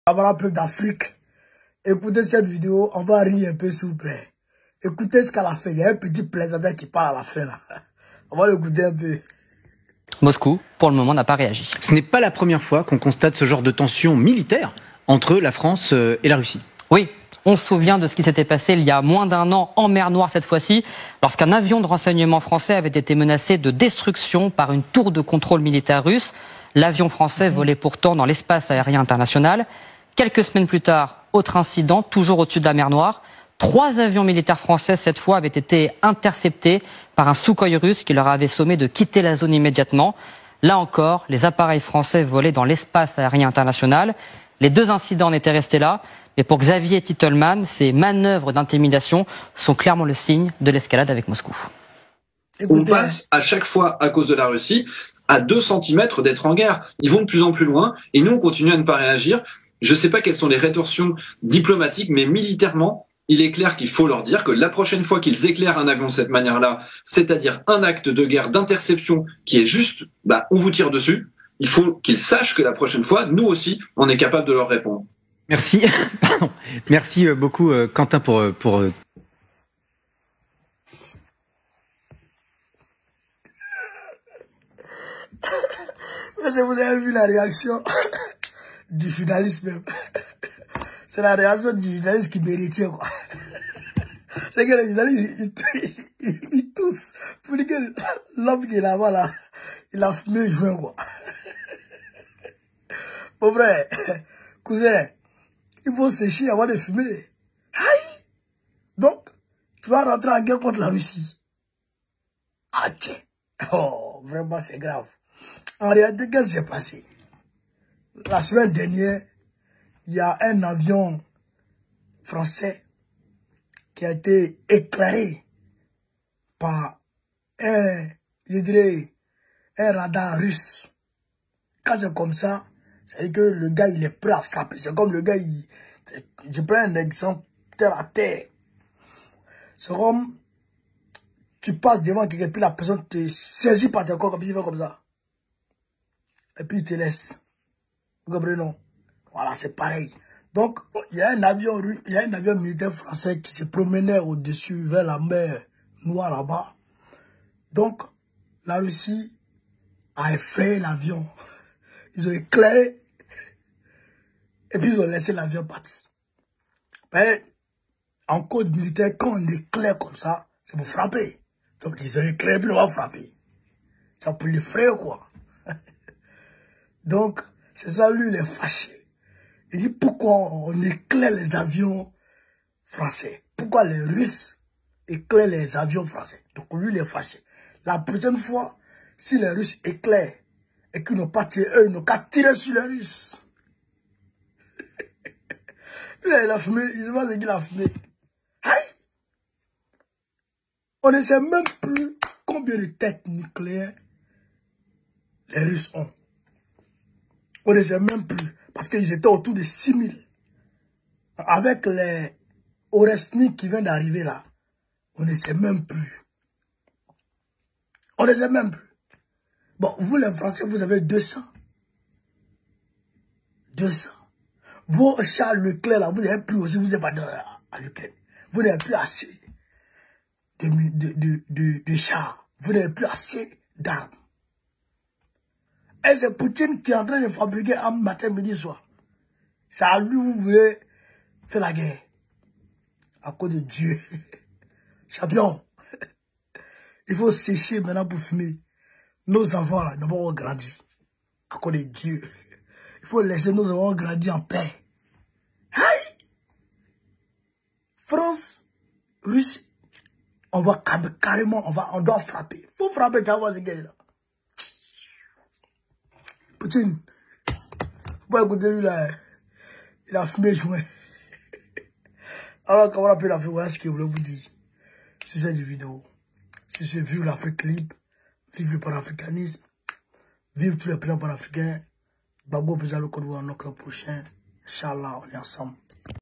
Un peu d'Afrique. Écoutez cette vidéo, on va rire un peu s'il vous plaît. Écoutez ce qu'elle a fait. Il y a un petit plaisantin qui parle à la fin là. On va l'écouter un peu. Moscou, pour le moment, n'a pas réagi. Ce n'est pas la première fois qu'on constate ce genre de tension militaire entre la France et la Russie. Oui, on se souvient de ce qui s'était passé il y a moins d'un an en mer Noire cette fois-ci, lorsqu'un avion de renseignement français avait été menacé de destruction par une tour de contrôle militaire russe. L'avion français volait pourtant dans l'espace aérien international. Quelques semaines plus tard, autre incident, toujours au-dessus de la mer Noire. 3 avions militaires français, cette fois, avaient été interceptés par un Sukhoi russe qui leur avait sommé de quitter la zone immédiatement. Là encore, les appareils français volaient dans l'espace aérien international. Les 2 incidents en étaient restés là. Mais pour Xavier Titelman, ces manœuvres d'intimidation sont clairement le signe de l'escalade avec Moscou. On passe à chaque fois, à cause de la Russie, à 2 centimètres d'être en guerre. Ils vont de plus en plus loin et nous, on continue à ne pas réagir. Je ne sais pas quelles sont les rétorsions diplomatiques, mais militairement, il est clair qu'il faut leur dire que la prochaine fois qu'ils éclairent un avion de cette manière-là, c'est-à-dire un acte de guerre, d'interception qui est juste, on vous tire dessus, il faut qu'ils sachent que la prochaine fois, nous aussi, on est capable de leur répondre. Merci. Merci beaucoup, Quentin, pour... Vous avez vu la réaction du journaliste même. C'est la réaction du journaliste qui méritait, quoi. C'est que les journalistes, ils toussent. Pour dire que l'homme qui est là-bas, là, il a fumé joint, quoi. Bon, vrai, cousin, il faut sécher avant de fumer. Aïe! Donc, tu vas rentrer en guerre contre la Russie. Ah, tiens. Oh, vraiment, c'est grave. En réalité, qu'est-ce qui s'est passé? La semaine dernière, il y a un avion français qui a été éclairé par un radar russe. Quand c'est comme ça, c'est-à-dire que le gars, il est prêt à frapper. C'est comme le gars, je prends un exemple, terre à terre. C'est comme, tu passes devant quelqu'un, puis la personne te saisit par tes corps, comme il fait comme ça. Et puis il te laisse. Vous comprenez, non? Voilà, c'est pareil. Donc, il y a un avion militaire français qui se promenait au-dessus vers la mer Noire là-bas. Donc, la Russie a effrayé l'avion. Ils ont éclairé. Et puis ils ont laissé l'avion partir. Mais en code militaire, quand on éclaire comme ça, c'est pour frapper. Donc ils ont éclairé, puis on va frapper. C'est pour les frères, quoi. Donc, c'est ça, lui, il est fâché. Il dit, pourquoi on éclaire les avions français? Pourquoi les Russes éclairent les avions français? Donc, lui, il est fâché. La prochaine fois, si les Russes éclairent et qu'ils n'ont pas tiré, eux, ils n'ont qu'à tirer sur les Russes. Là, il a fumé, il ne sait pas ce qu'il a fumé. Aïe! On ne sait même plus combien de têtes nucléaires les Russes ont. On ne sait même plus. Parce qu'ils étaient autour de 6000. Avec les Oresnik qui viennent d'arriver là, on ne sait même plus. On ne sait même plus. Bon, vous les Français, vous avez 200. 200. Vos chars Leclerc là, vous n'avez plus aussi, vous n'avez pas à Leclerc. Vous n'avez plus assez de chars. Vous n'avez plus assez d'armes. Et c'est Poutine qui est en train de fabriquer un matin, midi, soir. C'est à lui vous voulez faire la guerre. À cause de Dieu. Champion. Il faut sécher maintenant pour fumer. Nos enfants, là, d'abord, ont grandi. À cause de Dieu. Il faut laisser nos enfants grandir en paix. Aïe! France, Russie, on va carrément, on doit frapper. Il faut frapper, tu vas voir ce guerre-là. Poutine, faut pas écouter lui là, il a fumé joint. Alors comment on peut la faire, voilà ce qu'il voulait vous dire sur cette vidéo. Si c'est vive l'Afrique libre, vive le panafricanisme, vive tous les plans panafricains, Babo Bézalo Côte d'Ivoire, notre prochain, Inch'Allah, on est ensemble.